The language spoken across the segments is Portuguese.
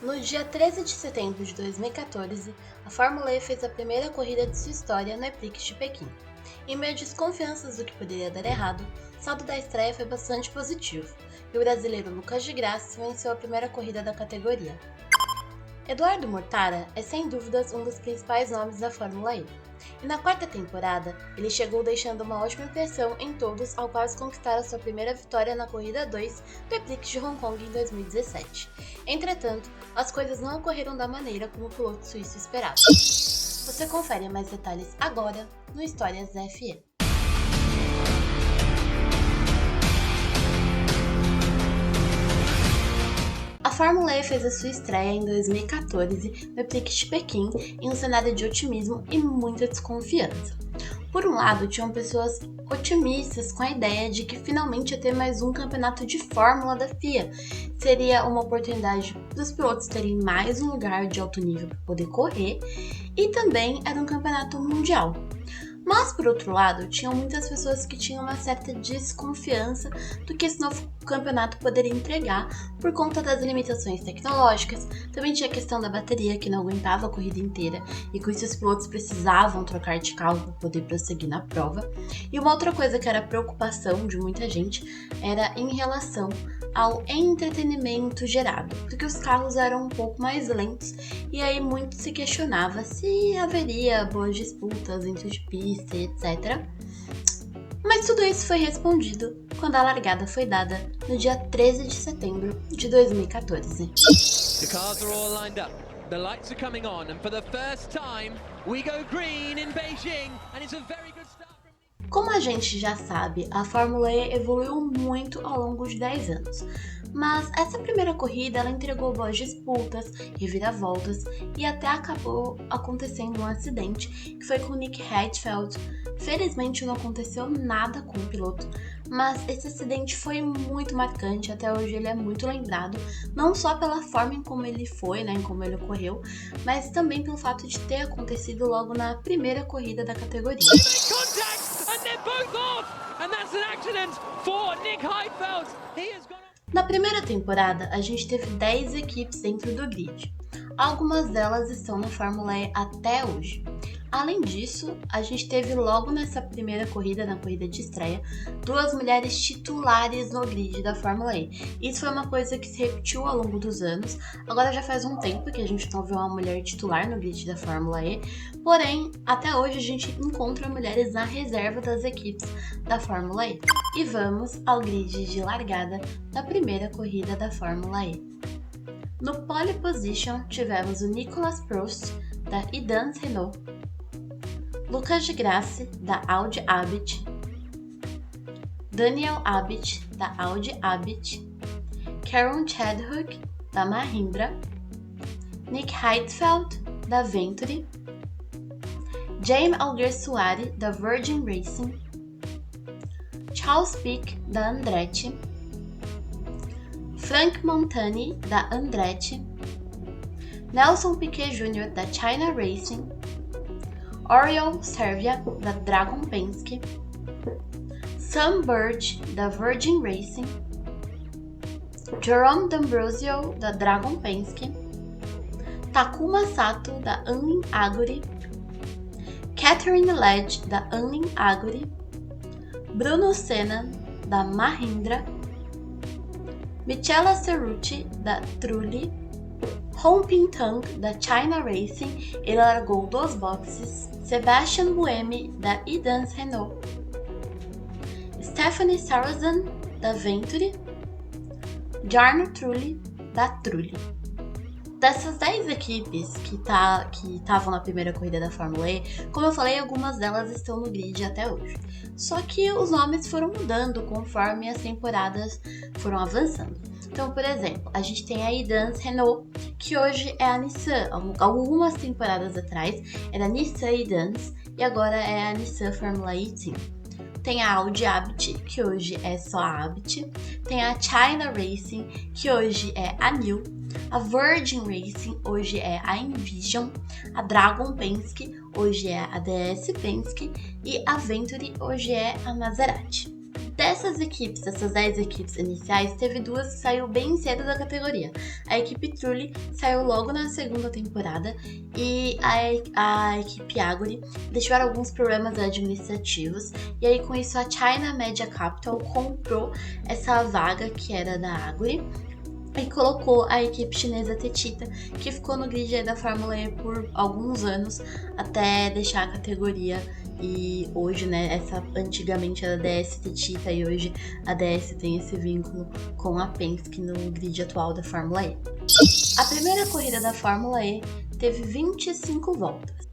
No dia 13 de setembro de 2014, a Fórmula E fez a primeira corrida de sua história no Prix de Pequim. Em meio a desconfianças do que poderia dar errado, o saldo da estreia foi bastante positivo, e o brasileiro Lucas de Grassi venceu a primeira corrida da categoria. Eduardo Mortara é sem dúvidas um dos principais nomes da Fórmula E, e na quarta temporada ele chegou deixando uma ótima impressão em todos ao quase conquistar a sua primeira vitória na corrida 2 do Prix de Hong Kong em 2017. Entretanto, as coisas não ocorreram da maneira como o piloto suíço esperava. Você confere mais detalhes agora no Histórias da F1. A Fórmula E fez a sua estreia em 2014 no Prix de Pequim em um cenário de otimismo e muita desconfiança. Por um lado, tinham pessoas otimistas com a ideia de que finalmente ia ter mais um campeonato de Fórmula da FIA. Seria uma oportunidade para os pilotos terem mais um lugar de alto nível para poder correr, e também era um campeonato mundial. Mas, por outro lado, tinham muitas pessoas que tinham uma certa desconfiança do que esse novo campeonato poderia entregar por conta das limitações tecnológicas. Também tinha a questão da bateria, que não aguentava a corrida inteira, e com isso os pilotos precisavam trocar de carro para poder prosseguir na prova. E uma outra coisa que era preocupação de muita gente era em relação ao entretenimento gerado, porque os carros eram um pouco mais lentos, e aí muito se questionava se haveria boas disputas dentro de pista, etc. Mas tudo isso foi respondido quando a largada foi dada no dia 13 de setembro de 2014. The cars are all lined up. The lights are coming on, and for the first time, we go green in Beijing, and it's a very good start. Como a gente já sabe, a Fórmula E evoluiu muito ao longo de 10 anos, mas essa primeira corrida ela entregou boas disputas, reviravoltas e até acabou acontecendo um acidente que foi com o Nick Heidfeld. Felizmente não aconteceu nada com o piloto, mas esse acidente foi muito marcante, até hoje ele é muito lembrado, não só pela forma em como ele foi, em como ele ocorreu, mas também pelo fato de ter acontecido logo na primeira corrida da categoria. Na primeira temporada, a gente teve 10 equipes dentro do grid. Algumas delas estão na Fórmula E até hoje. Além disso, a gente teve logo nessa primeira corrida, na corrida de estreia, 2 mulheres titulares no grid da Fórmula E. Isso foi uma coisa que se repetiu ao longo dos anos. Agora já faz um tempo que a gente não vê uma mulher titular no grid da Fórmula E, porém, até hoje a gente encontra mulheres na reserva das equipes da Fórmula E. E vamos ao grid de largada da primeira corrida da Fórmula E. No pole position tivemos o Nicolas Prost, da Idance Renault, Lucas de Grassi, da Audi Abit, Daniel Abit, da Audi Abit, Karen Chadwick, da Mahindra, Nick Heidfeld, da Venturi, Jaime Alguersuari, da Virgin Racing, Charles Pic, da Andretti, Frank Montani, da Andretti, Nelson Piquet Jr., da China Racing, Oriol Servia, da Dragon Penske, Sam Birch, da Virgin Racing, Jerome D'Ambrosio, da Dragon Penske, Takuma Sato, da Anlin Aguri, Catherine Ledge, da Anlin Aguri, Bruno Senna, da Mahindra, Michela Cerruti, da Trulli, Hong Ping-Tang, da China Racing, ele largou dos boxes, Sebastian Buemi, da Idance Renault, Stephanie Sarrazin, da Venturi, Jarno Trulli, da Trulli. Dessas 10 equipes que estavam na primeira corrida da Fórmula E, como eu falei, algumas delas estão no grid até hoje. Só que os nomes foram mudando conforme as temporadas foram avançando. Então, por exemplo, a gente tem a Idance Renault, que hoje é a Nissan. Algumas temporadas atrás era a Nissan Idance e agora é a Nissan Fórmula E Team. Tem a Audi Abit, que hoje é só a Abit. Tem a China Racing, que hoje é a New. A Virgin Racing, hoje é a Envision. A Dragon Penske, hoje é a DS Penske. E a Venturi, hoje é a Maserati. Dessas 10 equipes iniciais, teve duas que saiu bem cedo da categoria. A equipe Trulli saiu logo na segunda temporada e a equipe Aguri tiveram alguns problemas administrativos, e aí com isso a China Media Capital comprou essa vaga que era da Aguri e colocou a equipe chinesa Techeetah, que ficou no grid da Fórmula E por alguns anos até deixar a categoria. E hoje, né, antigamente era a DS Techeetah e hoje a DS tem esse vínculo com a Penske no grid atual da Fórmula E. A primeira corrida da Fórmula E teve 25 voltas.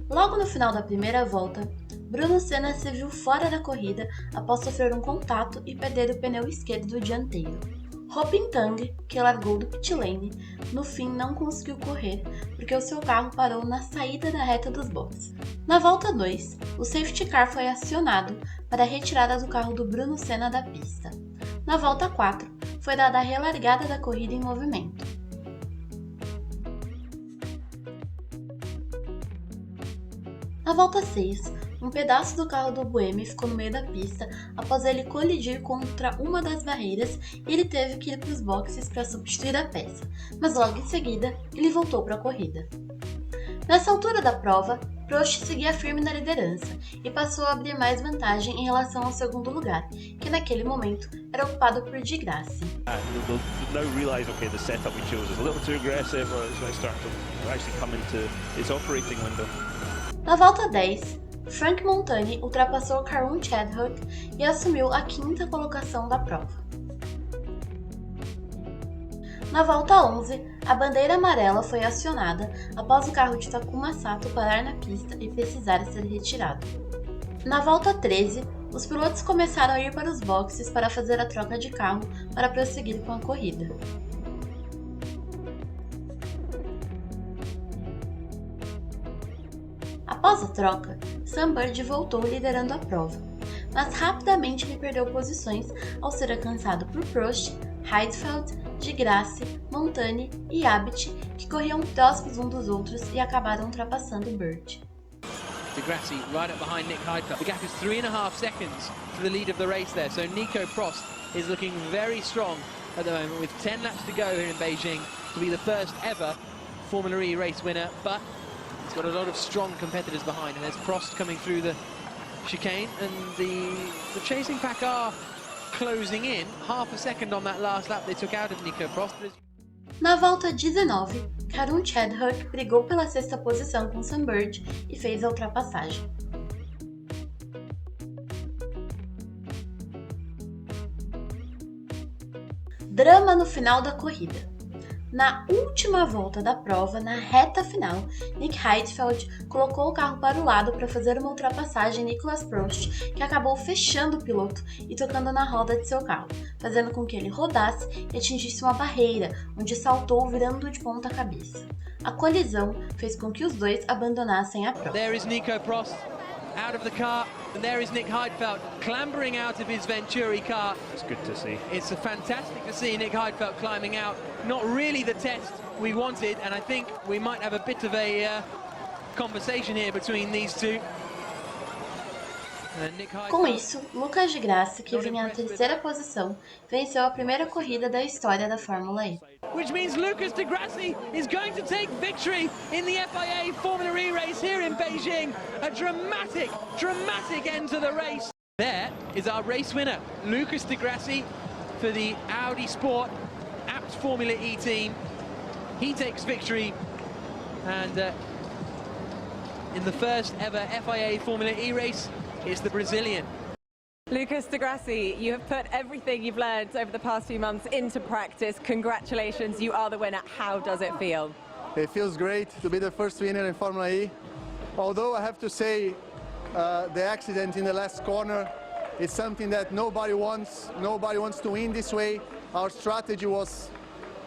Logo no final da primeira volta, Bruno Senna se viu fora da corrida após sofrer um contato e perder o pneu esquerdo dianteiro. Hopintang, que largou do pit lane, no fim não conseguiu correr porque o seu carro parou na saída da reta dos boxes. Na volta 2, o safety car foi acionado para a retirada do carro do Bruno Senna da pista. Na volta 4, foi dada a relargada da corrida em movimento. Na volta 6, um pedaço do carro do Buemi ficou no meio da pista após ele colidir contra uma das barreiras e ele teve que ir para os boxes para substituir a peça, mas logo em seguida ele voltou para a corrida. Nessa altura da prova, Prost seguia firme na liderança e passou a abrir mais vantagem em relação ao segundo lugar, que naquele momento era ocupado por Di Grassi. Na volta 10, Frank Montani ultrapassou Karun Chadwick e assumiu a quinta colocação da prova. Na volta 11, a bandeira amarela foi acionada após o carro de Takuma Sato parar na pista e precisar ser retirado. Na volta 13, os pilotos começaram a ir para os boxes para fazer a troca de carro para prosseguir com a corrida. Após a troca, Sam Bird voltou liderando a prova, mas rapidamente ele perdeu posições ao ser alcançado por Prost, Heidfeld, Di Grassi, Montani e Abit, que corriam próximos uns dos outros e acabaram ultrapassando Bird. Di Grassi right up behind Nick Heidfeld. The gap is 3.5 seconds to the lead of the race there, so Nico Prost is looking very strong at the moment with 10 laps to go here in Beijing to be the first ever Formula E race winner, but he's got a lot of strong competitors behind, and there's Prost coming through the chicane, and the chasing pack are closing in. Half a second on that last lap they took out of Nico Prost. Na volta 19, Karun Chadwick brigou pela sexta posição com Sam Bird e fez a ultrapassagem. Drama no final da corrida. Na última volta da prova, na reta final, Nick Heidfeld colocou o carro para o lado para fazer uma ultrapassagem em Nicolas Prost, que acabou fechando o piloto e tocando na roda de seu carro, fazendo com que ele rodasse e atingisse uma barreira, onde saltou virando de ponta cabeça. A colisão fez com que os dois abandonassem a prova. There is Nico Prost out of the car, and there is Nick Heidfeld clambering out of his Venturi car. It's good to see. It's fantastic to see Nick Heidfeld climbing out. Not really the test we wanted, and I think we might have a bit of a conversation here between these two. Com isso, Lucas Di Grassi, que vinha na terceira posição, venceu a primeira corrida da história da Fórmula E. Which means Lucas Di Grassi is going to take victory in the FIA Formula E race here in Beijing. A dramatic end to the race. There is our race winner, Lucas Di Grassi, for the Audi Sport Abt Formula E team. He takes victory, and in the first ever FIA Formula E race, it's the Brazilian. Lucas Di Grassi, you have put everything you've learned over the past few months into practice. Congratulations, you are the winner. How does it feel? It feels great to be the first winner in Formula E. Although I have to say, the accident in the last corner is something that nobody wants. Nobody wants to win this way. Our strategy was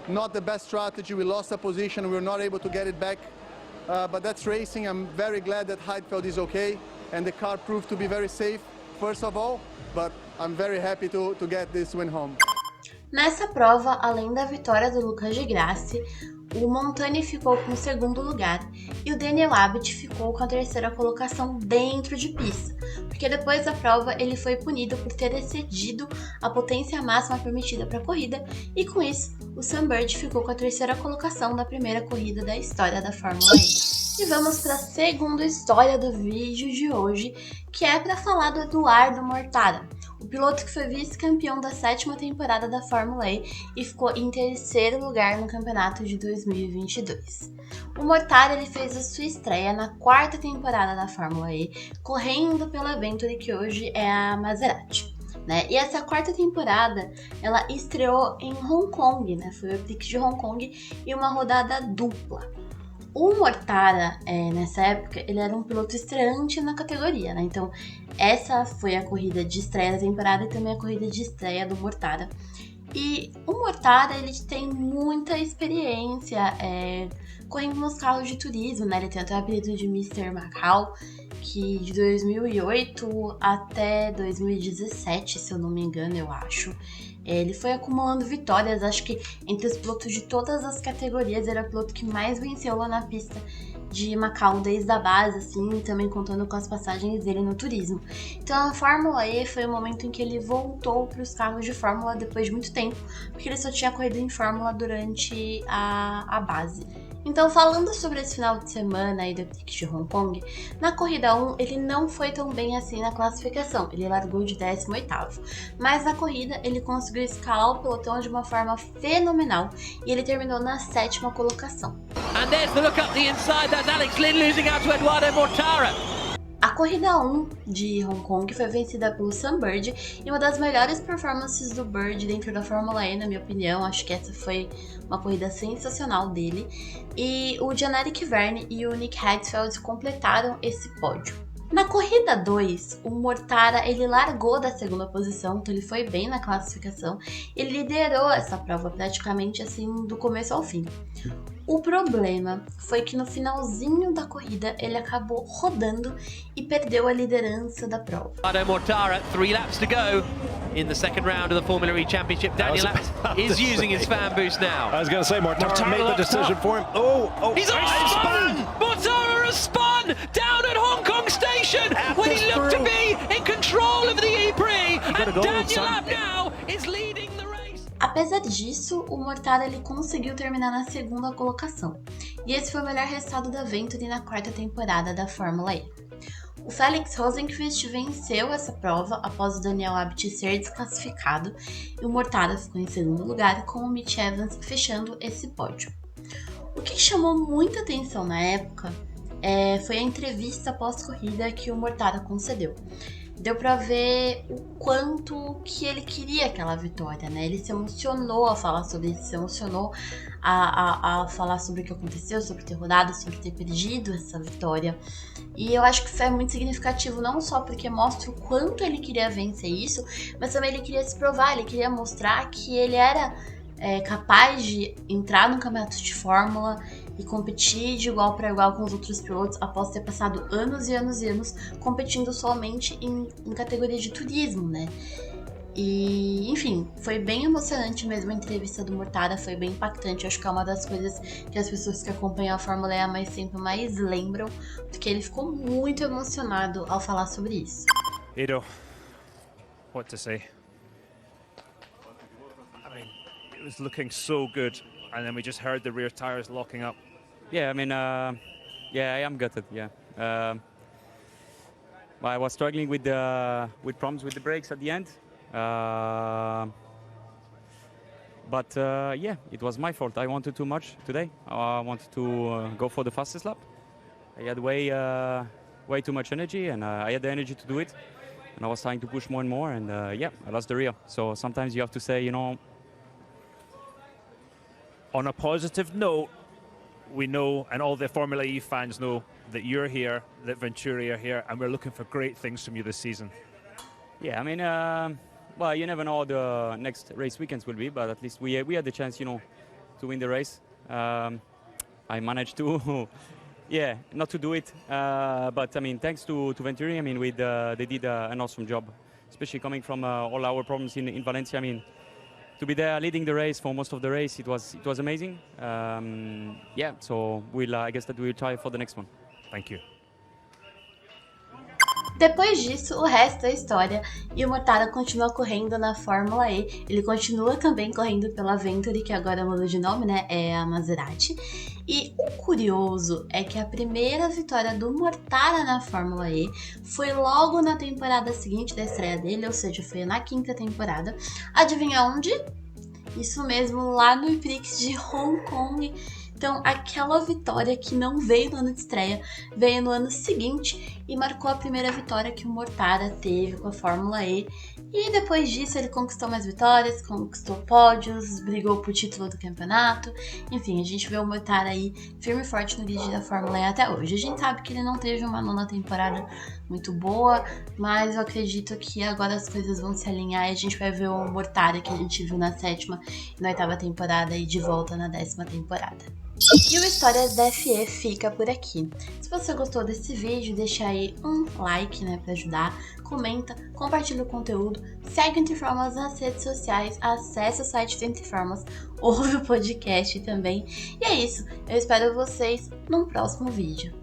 not the best strategy. We lost a position. We were not able to get it back. But that's racing. I'm very glad that Heidfeld is okay, and the car proved to be very safe, first of all, but I'm very happy to get this win home. Nessa prova, além da vitória do Lucas Di Grassi, o Montani ficou com o segundo lugar e o Daniel Abt ficou com a terceira colocação dentro de pista, porque depois da prova ele foi punido por ter excedido a potência máxima permitida para a corrida e com isso o Sam Bird ficou com a terceira colocação da primeira corrida da história da Fórmula E. E vamos para a segunda história do vídeo de hoje, que é para falar do Edoardo Mortara, o piloto que foi vice-campeão da 7ª temporada da Fórmula E e ficou em terceiro lugar no campeonato de 2022. O Mortara ele fez a sua estreia na 4ª temporada da Fórmula E, correndo pela Venturi, que hoje é a Maserati. E essa 4ª temporada, ela estreou em Hong Kong, foi o Prix de Hong Kong e uma rodada dupla. O Mortara, nessa época, ele era um piloto estreante na categoria, então essa foi a corrida de estreia da temporada e também a corrida de estreia do Mortara. E o Mortara, ele tem muita experiência correndo nos carros de turismo, Ele tem até o apelido de Mr. Macau, que de 2008 até 2017, se eu não me engano, eu acho. Ele foi acumulando vitórias, acho que entre os pilotos de todas as categorias, ele era o piloto que mais venceu lá na pista de Macau desde a base, assim, também contando com as passagens dele no turismo. Então a Fórmula E foi o momento em que ele voltou para os carros de Fórmula depois de muito tempo, porque ele só tinha corrido em Fórmula durante a base. Então, falando sobre esse final de semana aí do Prix de Hong Kong, na corrida 1 ele não foi tão bem assim na classificação, ele largou de 18º, mas na corrida ele conseguiu escalar o pelotão de uma forma fenomenal e ele terminou na 7ª colocação. And there's the look up the inside, that's Alex Lynn losing out to Edoardo Mortara. A corrida 1 de Hong Kong foi vencida pelo Sam Bird e uma das melhores performances do Bird dentro da Fórmula E, na minha opinião. Acho que essa foi uma corrida sensacional dele. E o Jan-Erik Verne e o Nick Heidfeld completaram esse pódio. Na corrida 2, o Mortara ele largou da segunda posição, então ele foi bem na classificação. Ele liderou essa prova praticamente assim do começo ao fim. O problema foi que no finalzinho da corrida ele acabou rodando e perdeu a liderança da prova. Edoardo Mortara, 3 laps to go in the second round of the Formula E Championship. Daniel Abt is using his fan boost now. I was going to say Mortara made the decision for him. He's spun! Mortara has spun down at Hong Kong Station when he looked to be in control of the E-Prix, and Daniel Abt now is leading the race. Apesar disso, o Mortara ele conseguiu terminar na segunda colocação, e esse foi o melhor resultado da Venturi na 4ª temporada da Fórmula E. O Felix Rosenqvist venceu essa prova após o Daniel Abt ser desclassificado, e o Mortara ficou em segundo lugar, com o Mitch Evans fechando esse pódio. O que chamou muita atenção na época foi a entrevista pós-corrida que o Mortara concedeu. Deu pra ver o quanto que ele queria aquela vitória, Ele se emocionou a falar sobre isso, se emocionou a falar sobre o que aconteceu, sobre ter rodado, sobre ter perdido essa vitória. E eu acho que isso é muito significativo, não só porque mostra o quanto ele queria vencer isso, mas também ele queria se provar, ele queria mostrar que ele era capaz de entrar no campeonato de Fórmula e competir de igual para igual com os outros pilotos após ter passado anos e anos e anos competindo somente em categoria de turismo, E, enfim, foi bem emocionante mesmo a entrevista do Mortara, foi bem impactante. Acho que é uma das coisas que as pessoas que acompanham a Fórmula E há mais tempo mais lembram, porque ele ficou muito emocionado ao falar sobre isso. Edo, what to say? I mean, it was looking so good, and then we just heard the rear tires locking up. Yeah, I mean, I am gutted. Yeah, I was struggling with problems with the brakes at the end, but yeah, it was my fault. I wanted too much today. I wanted to go for the fastest lap. I had way too much energy, and I had the energy to do it, and I was trying to push more and more, and yeah, I lost the rear. So sometimes you have to say, On a positive note, we know, and all the Formula E fans know, that you're here, that Venturi are here, and we're looking for great things from you this season. Yeah, I mean, well, you never know how the next race weekends will be, but at least we had the chance, to win the race. I managed to, yeah, not to do it, but I mean, thanks to Venturi, I mean, they did an awesome job, especially coming from all our problems in Valencia. I mean, to be there leading the race for most of the race, it was amazing. Yeah, so I guess that we'll try for the next one. Thank you. Depois disso, o resto é história e o Mortara continua correndo na Fórmula E. Ele continua também correndo pela Venturi, que agora mudou de nome, né? É a Maserati. E o curioso é que a primeira vitória do Mortara na Fórmula E foi logo na temporada seguinte da estreia dele, ou seja, foi na 5ª temporada. Adivinha onde? Isso mesmo, lá no Prix de Hong Kong. Então, aquela vitória que não veio no ano de estreia, veio no ano seguinte e marcou a primeira vitória que o Mortara teve com a Fórmula E. E depois disso ele conquistou mais vitórias, conquistou pódios, brigou por título do campeonato. Enfim, a gente vê o Mortara aí firme e forte no grid da Fórmula E até hoje. A gente sabe que ele não teve uma 9ª temporada muito boa, mas eu acredito que agora as coisas vão se alinhar e a gente vai ver o Mortara que a gente viu na 7ª e na 8ª temporada e de volta na 10ª temporada. E o Histórias da FE fica por aqui. Se você gostou desse vídeo, deixa aí um like, né, pra ajudar, comenta, compartilha o conteúdo, segue o Interformas nas redes sociais, acesse o site do Interformas, ouve o podcast também. E é isso, eu espero vocês num próximo vídeo.